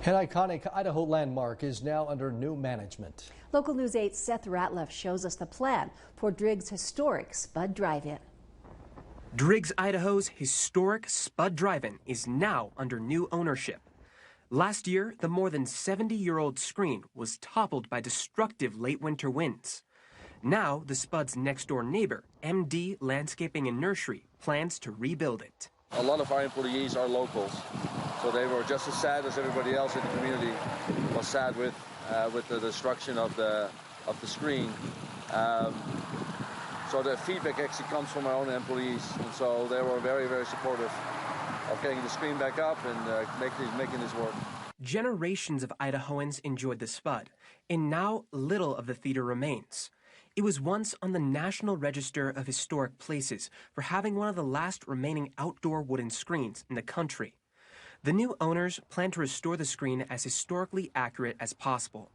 An iconic Idaho landmark is now under new management. Local News 8's Seth Ratliff shows us the plan for Driggs' historic Spud Drive-In. Driggs, Idaho's historic Spud Drive-In is now under new ownership. Last year, the more than 70-year-old screen was toppled by destructive late winter winds. Now, the Spud's next-door neighbor, MD Landscaping and Nursery, plans to rebuild it. A lot of our employees are locals, so they were just as sad as everybody else in the community was sad with the destruction of the screen. So the feedback actually comes from our own employees, and so they were very, very supportive of getting the screen back up and making this work. Generations of Idahoans enjoyed the Spud, and now little of the theater remains. It was once on the National Register of Historic Places for having one of the last remaining outdoor wooden screens in the country. The new owners plan to restore the screen as historically accurate as possible,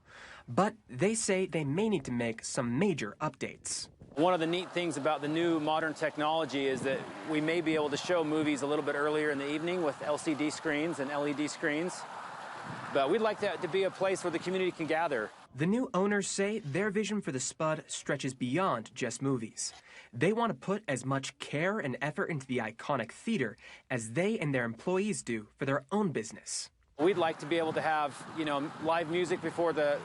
but they say they may need to make some major updates. One of the neat things about the new modern technology is that we may be able to show movies a little bit earlier in the evening with LCD screens and LED screens. But we'd like that to be a place where the community can gather. The new owners say their vision for the Spud stretches beyond just movies. They want to put as much care and effort into the iconic theater as they and their employees do for their own business. We'd like to be able to have, live music before the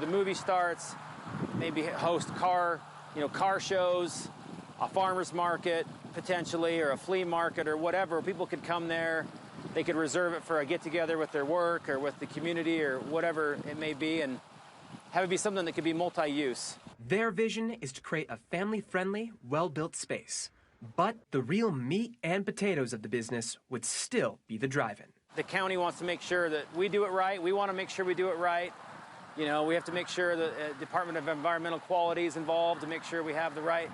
movie starts, maybe host car shows, a farmer's market potentially, or a flea market or whatever. People could come there. They could reserve it for a get-together with their work or with the community or whatever it may be, and have it be something that could be multi-use. Their vision is to create a family-friendly, well-built space. But the real meat and potatoes of the business would still be the drive-in. The county wants to make sure that we do it right. We want to make sure we do it right. We have to make sure the Department of Environmental Quality is involved to make sure we have the right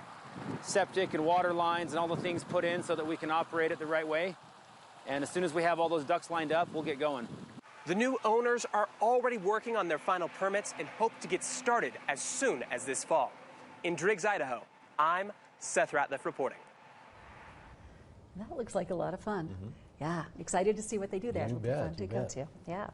septic and water lines and all the things put in so that we can operate it the right way. And as soon as we have all those ducks lined up, we'll get going. The new owners are already working on their final permits and hope to get started as soon as this fall. In Driggs, Idaho, I'm Seth Ratliff reporting. That looks like a lot of fun. Yeah, excited to see what they do there. It'll be fun to go to. Yeah.